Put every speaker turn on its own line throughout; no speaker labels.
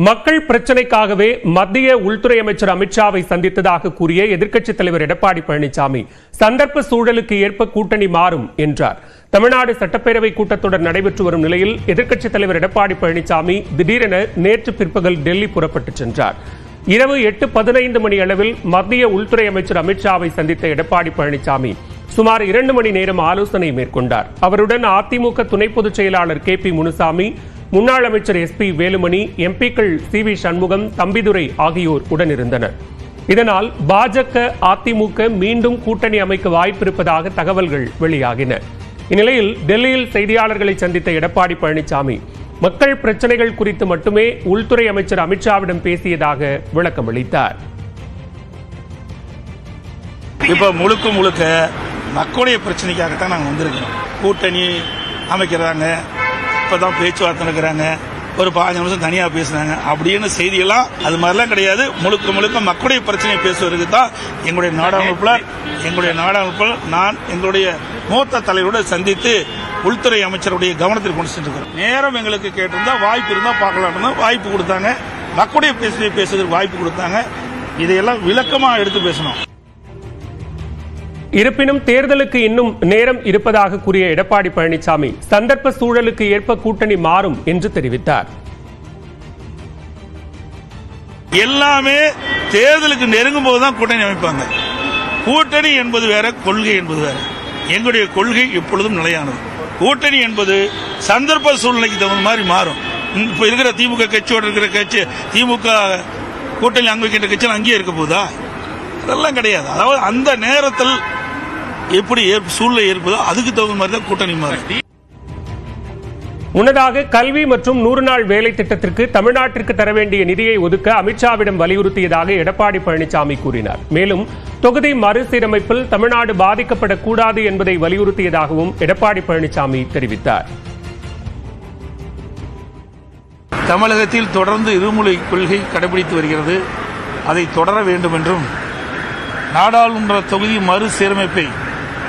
மக்கள் பிரச்சினைக்காகவே மத்திய உள்துறை அமைச்சர் அமித்ஷாவை சந்தித்ததாக கூறிய எதிர்க்கட்சித் தலைவர் எடப்பாடி பழனிசாமி சந்தர்ப்ப சூழலுக்கு ஏற்ப கூட்டணி மாறும் என்றார். தமிழ்நாடு சட்டப்பேரவை கூட்டத்தொடர் நடைபெற்று வரும் நிலையில் எதிர்க்கட்சித் தலைவர் எடப்பாடி பழனிசாமி திடீரென நேற்று பிற்பகல் டெல்லி புறப்பட்டுச் சென்றார். இரவு 8:15 மணி அளவில் மத்திய உள்துறை அமைச்சர் அமித்ஷாவை சந்தித்த எடப்பாடி பழனிசாமி சுமார் 2 மணி நேரம் ஆலோசனை மேற்கொண்டார். அவருடன் அதிமுக துணை பொதுச் செயலாளர் KP முனுசாமி, முன்னாள் அமைச்சர் SP வேலுமணி, எம்பிக்கள் CV சண்முகம், தம்பிதுரை ஆகியோர் உடனிருந்தனர். இதனால் பாஜக அதிமுக மீண்டும் கூட்டணி அமைக்க வாய்ப்பிருப்பதாக தகவல்கள் வெளியாகின. இந்நிலையில் டெல்லியில் செய்தியாளர்களை சந்தித்த எடப்பாடி பழனிசாமி மக்கள் பிரச்சனைகள் குறித்து மட்டுமே உள்துறை அமைச்சர் அமித்ஷாவிடம் பேசியதாக விளக்கம் அளித்தார்.
இப்ப முழுக்க மக்களுடைய பிரச்சனைக்காகத்தான் நாங்கள் வந்திருக்கிறோம். கூட்டணி அமைக்கிறாங்க, இப்பதான் பேச்சுவார்த்தை நடக்கிறாங்க, ஒரு 15 நிமிஷம் தனியா பேசுறாங்க அப்படின்னு செய்தியெல்லாம் அது மாதிரிலாம் கிடையாது. முழுக்க மக்களுடைய பிரச்சனையை பேசுவதற்கு தான் எங்களுடைய நாடாளுமன்றத்தில் நான் எங்களுடைய மூத்த தலைவரோடு சந்தித்து உள்துறை அமைச்சருடைய கவனத்தில் கொண்டு சென்றிருக்கிறோம். நேரம் எங்களுக்கு கேட்டிருந்தா வாய்ப்பு இருந்தா பார்க்கலாம்னா வாய்ப்பு கொடுத்தாங்க. மக்களுடைய பிரச்சனையை பேசுவதற்கு வாய்ப்பு கொடுத்தாங்க. இதையெல்லாம் விளக்கமாக எடுத்து பேசணும்.
இருப்பினும் தேர்தலுக்கு இன்னும் நேரம் இருப்பதாக கூறிய எடப்பாடி பழனிசாமி சந்தர்ப்ப சூழலுக்கு ஏற்ப கூட்டணி மாறும் என்று தெரிவித்தார்.
எல்லாமே தேர்தலுக்கு நெருங்கும் போதுதான் கூட்டணி அமைப்பாங்க. கூட்டணி என்பது வேற, கொள்கை என்பது வேற. எங்களுடைய கொள்கை எப்பொழுதும் நிலையானது. கூட்டணி என்பது சந்தர்ப்ப சூழ்நிலைக்கு தகுந்த மாதிரி மாறும். இப்ப இருக்கிற திமுக கட்சியோட இருக்கிற கட்சி, திமுக கூட்டணி அங்க வைக்கின்ற கட்சியில் அங்கேயே இருக்க போதா? அதெல்லாம் கிடையாது. அதாவது அந்த நேரத்தில் எப்படி சூழ்நிலை ஏற்பதோ அதுக்கு தகுந்த மாதிரி தான் கூட்டணி மாறும்.
முன்னதாக கல்வி மற்றும் 100 நாள் வேலை திட்டத்திற்கு தமிழ்நாட்டிற்கு தர வேண்டிய நிதியை ஒதுக்க அமித்ஷாவிடம் வலியுறுத்தியதாக எடப்பாடி பழனிசாமி கூறினார். மேலும் தொகுதி மறுசீரமைப்பில் தமிழ்நாடு பாதிக்கப்படக்கூடாது என்பதை வலியுறுத்தியதாகவும் எடப்பாடி பழனிசாமி தெரிவித்தார்.
தமிழகத்தில் தொடர்ந்து இருமொழி கொள்கை கடைபிடித்து வருகிறது. அதை தொடர வேண்டும் என்றும் நாடாளுமன்ற தொகுதி மறுசீரமைப்பை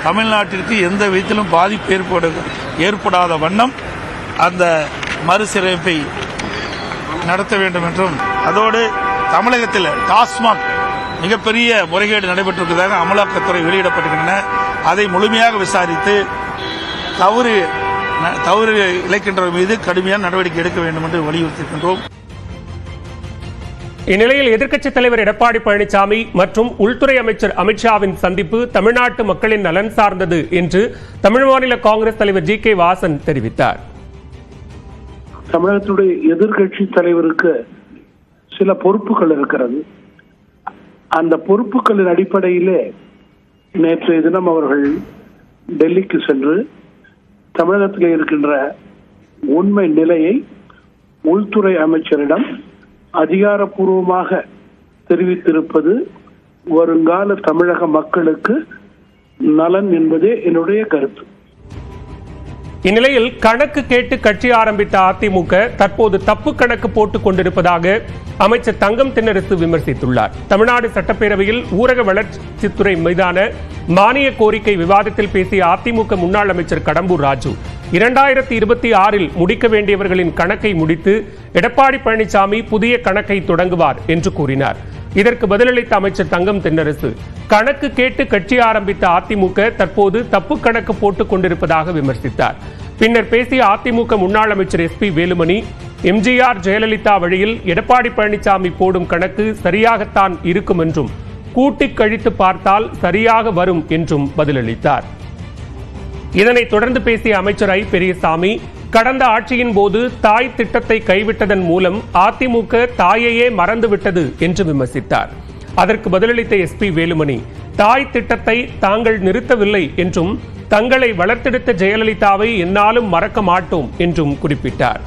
தமிழ்நாட்டிற்கு எந்த விதத்திலும் பாதிப்பு ஏற்படாத வண்ணம் அந்த மறுசீரமைப்பை நடத்த வேண்டும் என்றும், அதோடு தமிழகத்தில் டாஸ்மாக் மிகப்பெரிய முறைகேடு நடைபெற்றிருப்பதாக அமலாக்கத்துறை வெளியிடப்பட்டிருக்கின்றன. அதை முழுமையாக விசாரித்து தவறு இழைக்கின்றவர் மீது கடுமையான நடவடிக்கை எடுக்க வேண்டும் என்று வலியுறுத்தியிருக்கின்றோம்.
இந்நிலையில் எதிர்க்கட்சித் தலைவர் எடப்பாடி பழனிசாமி மற்றும் உள்துறை அமைச்சர் அமித்ஷாவின் சந்திப்பு தமிழ்நாட்டு மக்களின் நலன் சார்ந்தது என்று தமிழ் மாநில காங்கிரஸ் தலைவர் GK வாசன் தெரிவித்தார்.
தமிழகத்துடைய எதிர்க்கட்சி தலைவருக்கு சில பொறுப்புகள் இருக்கிறது. அந்த பொறுப்புகளின் அடிப்படையிலே நேற்றைய தினம் அவர்கள் டெல்லிக்கு சென்று தமிழகத்தில் இருக்கின்ற உண்மை நிலையை உள்துறை அமைச்சரிடம் அதிகாரப்பூர்வமாக தெரிவித்திருப்பது வருங்கால தமிழக மக்களுக்கு நலன் என்பதே என்னுடைய கருத்து.
இந்நிலையில் கணக்கு கேட்டு கட்சி ஆரம்பித்த அதிமுக தற்போது தப்பு கணக்கு போட்டுக் கொண்டிருப்பதாக அமைச்சர் தங்கம் தென்னரசு விமர்சித்துள்ளார். தமிழ்நாடு சட்டப்பேரவையில் ஊரக வளர்ச்சித்துறை மீதான மானிய கோரிக்கை விவாதத்தில் பேசிய அதிமுக முன்னாள் அமைச்சர் கடம்பூர் ராஜு 2026 முடிக்க வேண்டியவர்களின் கணக்கை முடித்து எடப்பாடி பழனிசாமி புதிய கணக்கை தொடங்குவார் என்று கூறினார். இதற்கு பதிலளித்த அமைச்சர் தங்கம் தென்னரசு கணக்கு கேட்டு கட்சி ஆரம்பித்த அதிமுக தற்போது தப்பு கணக்கு போட்டுக் கொண்டிருப்பதாக விமர்சித்தார். பின்னர் பேசிய அதிமுக முன்னாள் அமைச்சர் SP வேலுமணி MGR ஜெயலலிதா வழியில் எடப்பாடி பழனிசாமி போடும் கணக்கு சரியாகத்தான் இருக்கும் என்றும் கூட்டி கழித்து பார்த்தால் சரியாக வரும் என்றும் பதிலளித்தார். இதனைத் தொடர்ந்து பேசிய அமைச்சர் I பெரியசாமி கடந்த ஆட்சியின் போது தாய் திட்டத்தை கைவிட்டதன் மூலம் அதிமுக தாயையே மறந்துவிட்டது என்று விமர்சித்தார். அதற்கு பதிலளித்த SP வேலுமணி தாய் திட்டத்தை தாங்கள் நிறுத்தவில்லை என்றும் தங்களை வளர்த்தெடுத்த ஜெயலலிதாவை என்னாலும் மறக்க மாட்டோம் என்றும் குறிப்பிட்டார்.